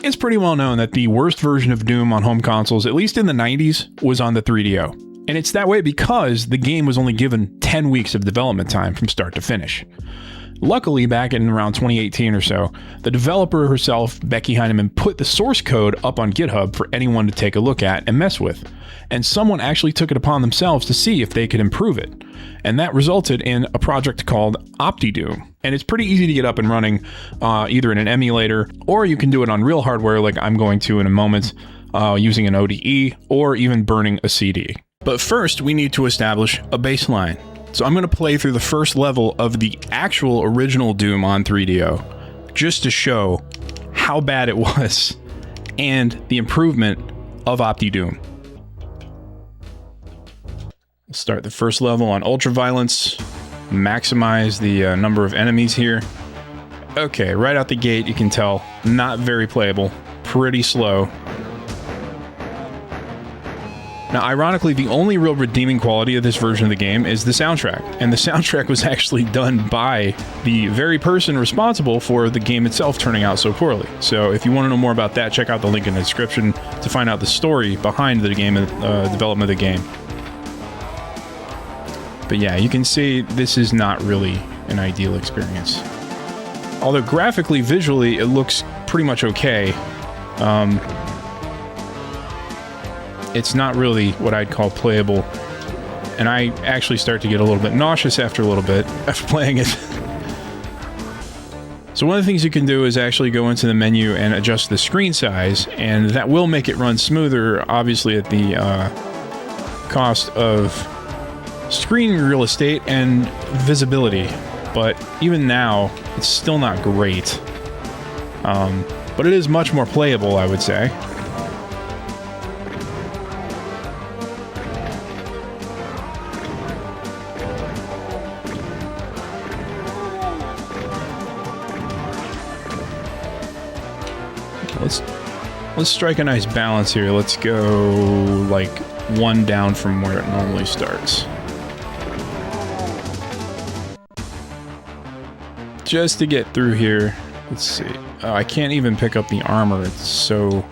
It's pretty well known that the worst version of Doom on home consoles, at least in the 90s, was on the 3DO. And it's that way because the game was only given 10 weeks of development time from start to finish. Luckily, back in around 2018 or so, the developer herself, Becky Heineman, put the source code up on GitHub for anyone to take a look at and mess with. And someone actually took it upon themselves to see if they could improve it. And that resulted in a project called OptiDOOM. And it's pretty easy to get up and running, either in an emulator, or you can do it on real hardware like I'm going to in a moment, using an ODE, or even burning a CD. But first, we need to establish a baseline. So I'm going to play through the first level of the actual original Doom on 3DO, just to show how bad it was and the improvement of OptiDOOM. We'll start the first level on ultraviolence, maximize the number of enemies here. Okay, right out the gate you can tell, not very playable, pretty slow. Now, ironically, the only real redeeming quality of this version of the game is the soundtrack, and the soundtrack was actually done by the very person responsible for the game itself turning out so poorly. So if you want to know more about that, check out the link in the description to find out the story behind the game, development of the game. But yeah, you can see this is not really an ideal experience. Although graphically, visually, it looks pretty much okay. It's not really what I'd call playable, and I actually start to get a little bit nauseous after a little bit after playing it. So one of the things you can do is actually go into the menu and adjust the screen size, and that will make it run smoother, obviously at the cost of screen real estate and visibility. But even now, it's still not great. But it is much more playable, I would say. Let's strike a nice balance here. Let's go like one down from where it normally starts. Just to get through here. Let's see. Oh, I can't even pick up the armor. It's so...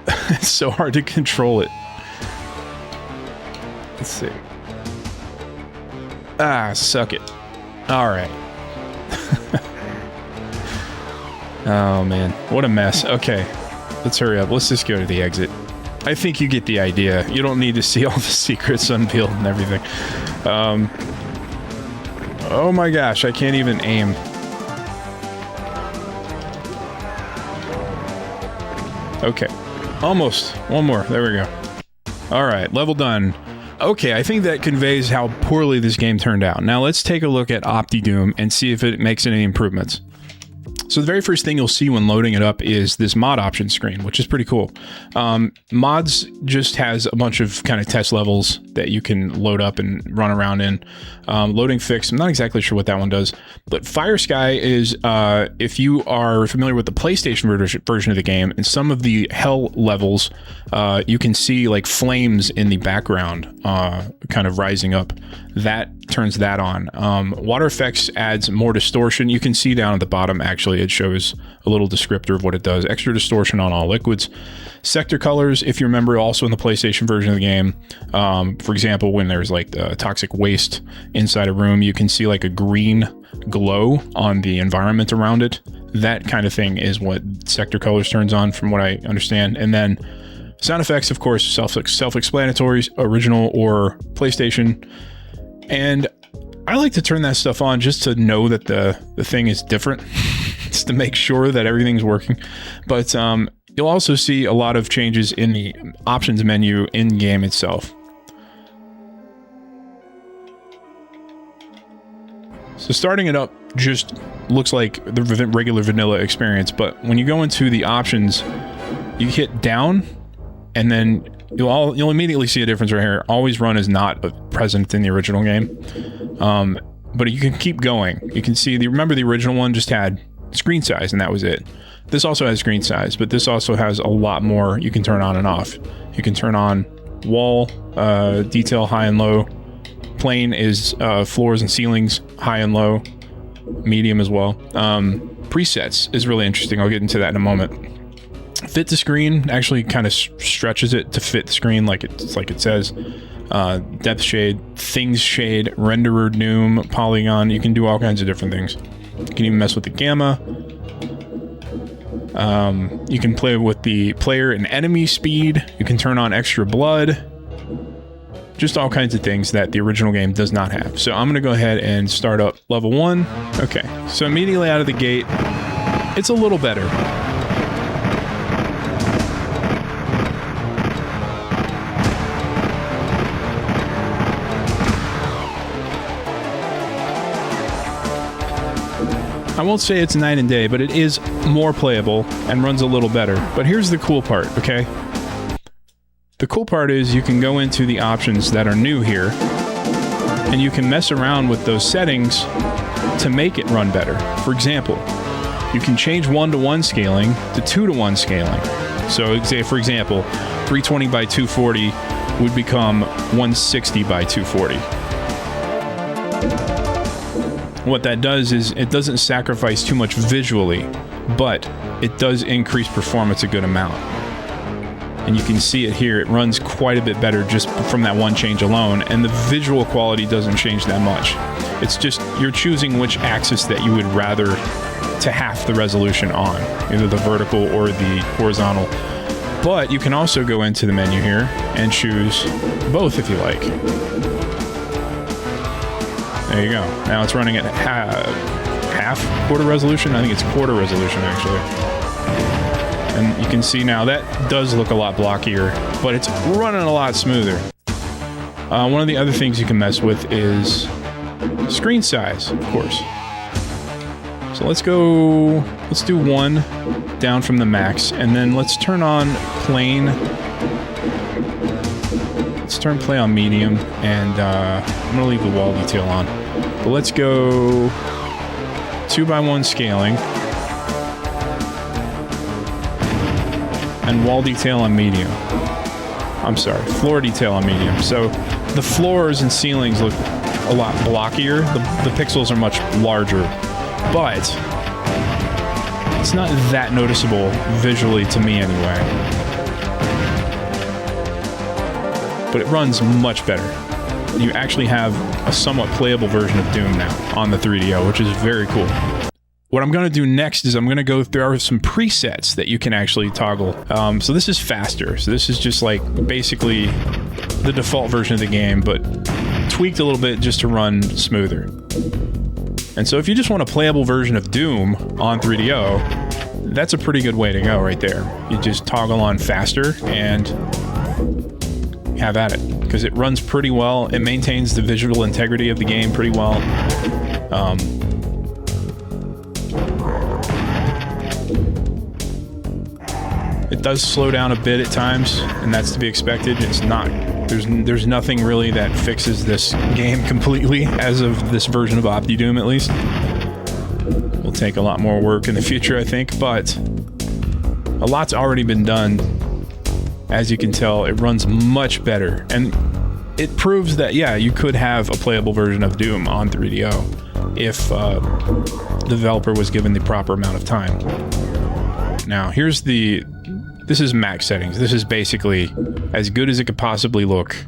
it's so hard to control it. Let's see. Ah, suck it. Alright. Oh man, what a mess. Okay, let's hurry up. Let's just go to the exit. I think you get the idea. You don't need to see all the secrets unpeeled and everything. Oh my gosh, I can't even aim. Okay, almost. One more. There we go. Alright, level done. Okay, I think that conveys how poorly this game turned out. Now let's take a look at OptiDOOM and see if it makes any improvements. So the very first thing you'll see when loading it up is this mod options screen, which is pretty cool. Mods just has a bunch of kind of test levels that you can load up and run around in. Loading fix, I'm not exactly sure what that one does, but Fire Sky is, if you are familiar with the PlayStation version of the game, in some of the hell levels, you can see like flames in the background kind of rising up. That turns that on. Water effects adds more distortion. You can see down at the bottom, actually, it shows a little descriptor of what it does. Extra distortion on all liquids. Sector colors, if you remember, also in the PlayStation version of the game. For example, when there's like toxic waste inside a room, you can see like a green glow on the environment around it. That kind of thing is what sector colors turns on, from what I understand. And then sound effects, of course, self-explanatory, original or PlayStation. And I like to turn that stuff on just to know that the thing is different, just to make sure that everything's working. But you'll also see a lot of changes in the options menu in-game itself. So starting it up just looks like the regular vanilla experience, but when you go into the options, you hit down, and then you'll immediately see a difference right here. Always run is not present in the original game, but you can keep going. You can see remember the original one just had screen size and that was it. This also has screen size, but this also has a lot more you can turn on and off. You can turn on wall detail high and low. Plane is floors and ceilings high and low, medium as well. presets is really interesting. I'll get into that in a moment. Fit to screen actually kind of stretches it to fit the screen like it says. Depth shade, things shade, renderer doom, polygon. You can do all kinds of different things. You can even mess with the gamma. You can play with the player and enemy speed. You can turn on extra blood. Just all kinds of things that the original game does not have. So I'm going to go ahead and start up level 1. Okay, so immediately out of the gate, it's a little better. I won't say it's night and day, but it is more playable and runs a little better. But here's the cool part, okay? The cool part is you can go into the options that are new here, and you can mess around with those settings to make it run better. For example, you can change 1:1 scaling to 2:1 scaling. So, say for example, 320 by 240 would become 160 by 240. What that does is it doesn't sacrifice too much visually, but it does increase performance a good amount. And you can see it here, it runs quite a bit better just from that one change alone, and the visual quality doesn't change that much. It's just you're choosing which axis that you would rather to half the resolution on, either the vertical or the horizontal. But you can also go into the menu here and choose both if you like. There you go. Now it's running at half quarter resolution. I think it's quarter resolution actually. And you can see now that does look a lot blockier, but it's running a lot smoother. One of the other things you can mess with is screen size, of course. So let's do 1 down from the max, and then let's turn on plane. Let's turn play on medium, and I'm gonna leave the wall detail on. But let's go 2:1 scaling and wall detail on medium. I'm sorry, floor detail on medium. So the floors and ceilings look a lot blockier. The pixels are much larger, but it's not that noticeable visually to me anyway. But it runs much better. You actually have a somewhat playable version of Doom now on the 3DO, which is very cool. What I'm going to do next is I'm going to go through some presets that you can actually toggle. So this is faster. So this is just like basically the default version of the game, but tweaked a little bit just to run smoother. And so if you just want a playable version of Doom on 3DO, that's a pretty good way to go right there. You just toggle on faster and have at it, because it runs pretty well. It maintains the visual integrity of the game pretty well. It does slow down a bit at times, and that's to be expected. It's not, there's nothing really that fixes this game completely as of this version of OptiDOOM, at least. Will take a lot more work in the future, I think, but a lot's already been done. As you can tell, it runs much better, and it proves that, yeah, you could have a playable version of Doom on 3DO if the developer was given the proper amount of time. Now, this is max settings. This is basically as good as it could possibly look.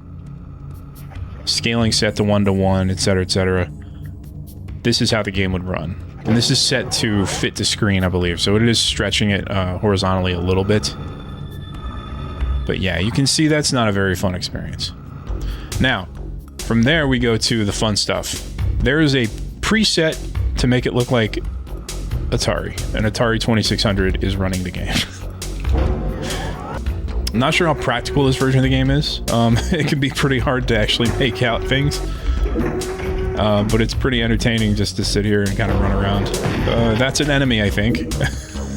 Scaling set to 1:1, etc., etc. This is how the game would run. And this is set to fit to screen, I believe, so it is stretching it horizontally a little bit. But yeah, you can see that's not a very fun experience. Now, from there we go to the fun stuff. There is a preset to make it look like Atari. An Atari 2600 is running the game. I'm not sure how practical this version of the game is. It can be pretty hard to actually make out things. But it's pretty entertaining just to sit here and kind of run around. That's an enemy, I think.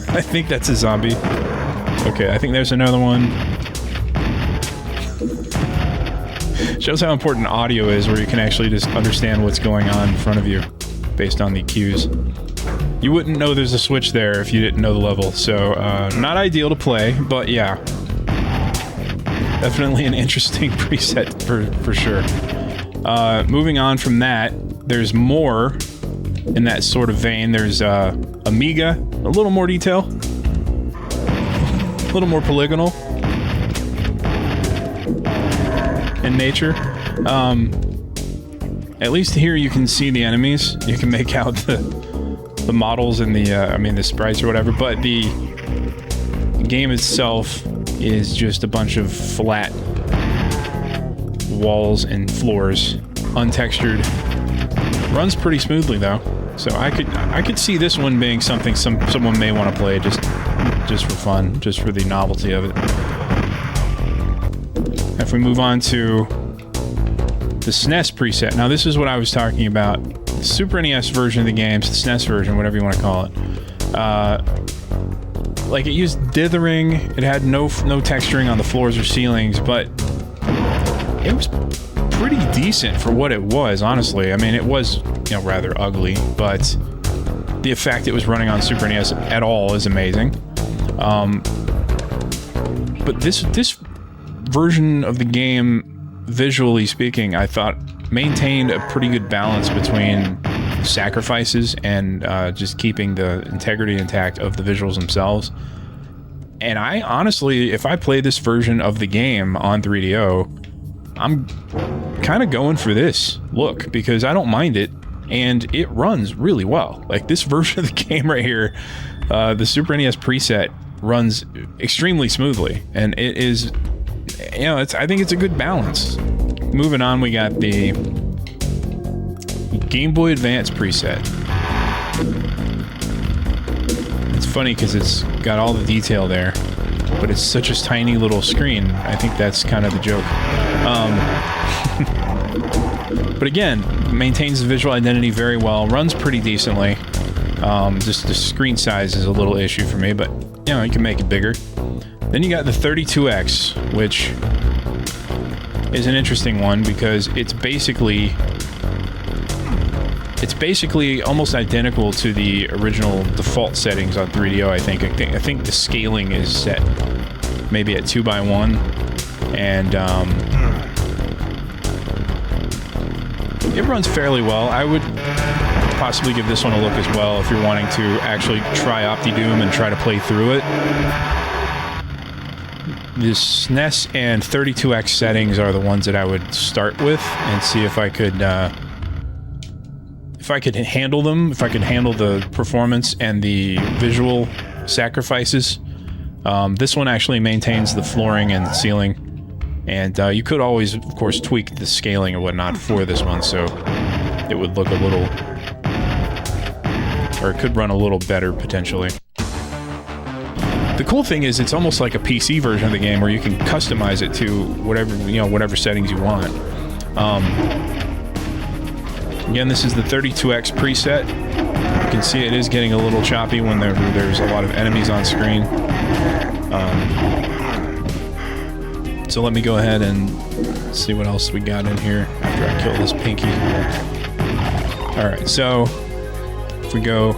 I think that's a zombie. Okay, I think there's another one. Shows how important audio is, where you can actually just understand what's going on in front of you based on the cues. You wouldn't know there's a switch there if you didn't know the level, so not ideal to play, but yeah. Definitely an interesting preset for sure. Moving on from that, there's more in that sort of vein. There's Amiga, a little more detail, a little more polygonal in nature. At least here you can see the enemies. You can make out the models and the sprites or whatever, but the game itself is just a bunch of flat walls and floors, untextured. Runs pretty smoothly though, so I could see this one being something someone may want to play just for fun, just for the novelty of it. If we move on to the SNES preset, now this is what I was talking about. The Super NES version of the game, the SNES version, whatever you want to call it. Like it used dithering. It had no texturing on the floors or ceilings, but it was pretty decent for what it was, honestly. I mean, it was, rather ugly, but the fact it was running on Super NES at all is amazing. But this version of the game, visually speaking, I thought maintained a pretty good balance between sacrifices and just keeping the integrity intact of the visuals themselves. And I honestly, if I play this version of the game on 3DO, I'm kind of going for this look because I don't mind it and it runs really well. Like this version of the game right here, the Super NES preset runs extremely smoothly, and it is, I think it's a good balance. Moving on, we got the Game Boy Advance preset. It's funny because it's got all the detail there, but it's such a tiny little screen. I think that's kind of the joke. But again, maintains the visual identity very well, runs pretty decently. Just the screen size is a little issue for me, but you can make it bigger. Then you got the 32X, which is an interesting one because it's basically almost identical to the original default settings on 3DO. I think the scaling is set maybe at 2:1, and it runs fairly well. I would possibly give this one a look as well if you're wanting to actually try OptiDOOM and try to play through it. The SNES and 32X settings are the ones that I would start with and see if I could handle them, if I could handle the performance and the visual sacrifices. This one actually maintains the flooring and the ceiling, and you could always, of course, tweak the scaling or whatnot for this one, so it would look a little, or it could run a little better potentially. The cool thing is it's almost like a PC version of the game where you can customize it to whatever settings you want. Again, this is the 32X preset. You can see it is getting a little choppy when there's a lot of enemies on screen. So let me go ahead and see what else we got in here after I kill this pinky. Alright, so if we go,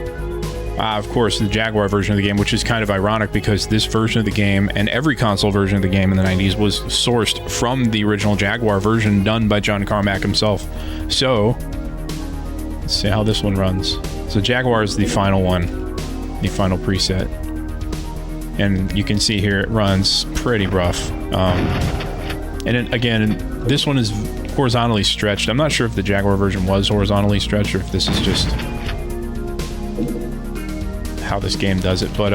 of course, the Jaguar version of the game, which is kind of ironic because this version of the game and every console version of the game in the 90s was sourced from the original Jaguar version done by John Carmack himself. So let's see how this one runs. So Jaguar is the final one, the final preset. And you can see here it runs pretty rough. And again, this one is horizontally stretched. I'm not sure if the Jaguar version was horizontally stretched or if this is just how this game does it, but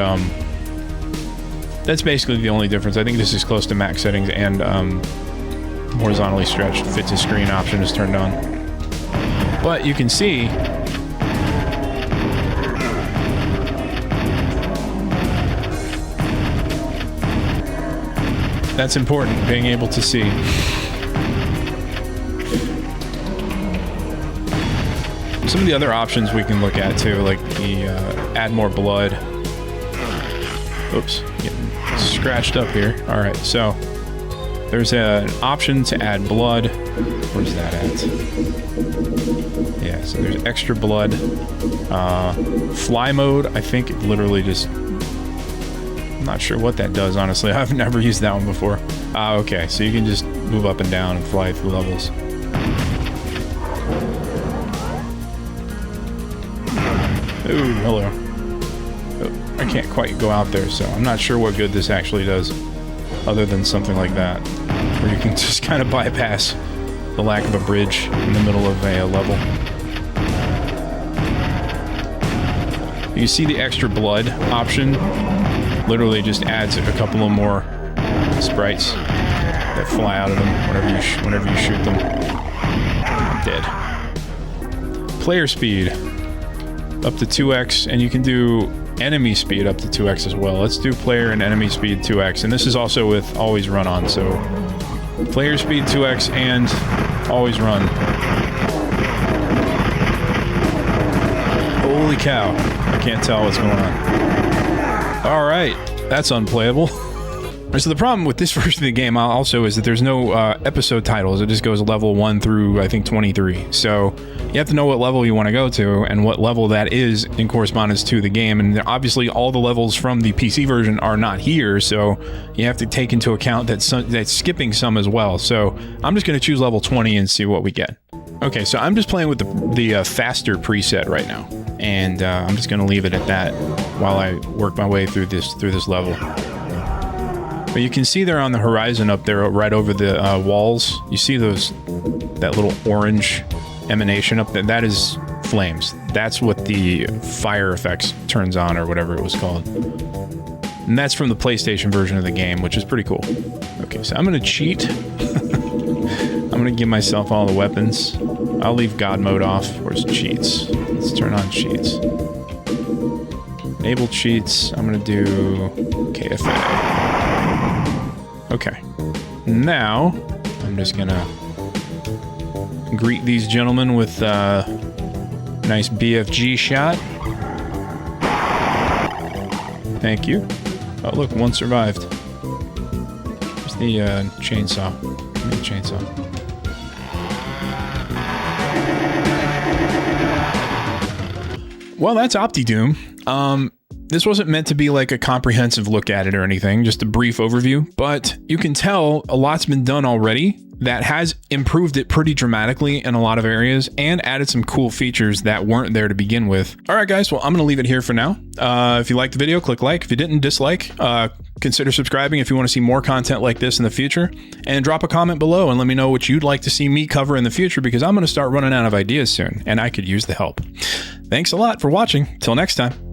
that's basically the only difference. I think this is close to max settings and horizontally stretched. Fit to screen option is turned on. But you can see that's important, being able to see. Some of the other options we can look at too, like the add more blood. Oops, getting scratched up here. All right, so there's an option to add blood. Where's that at? Yeah, so there's extra blood. Fly mode, I think it literally just, I'm not sure what that does, honestly. I've never used that one before. Okay, so you can just move up and down and fly through levels. Ooh, hello. Oh, I can't quite go out there, so I'm not sure what good this actually does, other than something like that, where you can just kind of bypass the lack of a bridge in the middle of a level. You see the extra blood option literally just adds a couple of more sprites that fly out of them whenever you shoot them. I'm dead. Player speed up to 2x, and you can do enemy speed up to 2x as well. Let's do player and enemy speed 2x, and this is also with always run on, so player speed 2x and always run. Holy cow, I can't tell what's going on. All right, that's unplayable. So the problem with this version of the game also is that there's no episode titles. It just goes level 1 through, I think, 23. So you have to know what level you want to go to and what level that is in correspondence to the game. And obviously all the levels from the PC version are not here, so you have to take into account that that's skipping some as well. So I'm just going to choose level 20 and see what we get. Okay, so I'm just playing with the faster preset right now, and I'm just going to leave it at that while I work my way through this level. But you can see there on the horizon up there, right over the walls, you see that little orange emanation up there? That is flames. That's what the fire effects turns on, or whatever it was called. And that's from the PlayStation version of the game, which is pretty cool. Okay, so I'm going to cheat. I'm going to give myself all the weapons. I'll leave God mode off. Where's cheats? Let's turn on cheats. Enable cheats. I'm going to do KFA. Okay, now I'm just gonna greet these gentlemen with a nice BFG shot. Thank you. Oh, look, one survived. Where's the chainsaw? Give me the chainsaw. Well, that's OptiDOOM. This wasn't meant to be like a comprehensive look at it or anything, just a brief overview, but you can tell a lot's been done already that has improved it pretty dramatically in a lot of areas and added some cool features that weren't there to begin with. All right, guys, well, I'm going to leave it here for now. If you liked the video, click like. If you didn't, dislike. Consider subscribing if you want to see more content like this in the future, and drop a comment below and let me know what you'd like to see me cover in the future, because I'm going to start running out of ideas soon and I could use the help. Thanks a lot for watching. Till next time.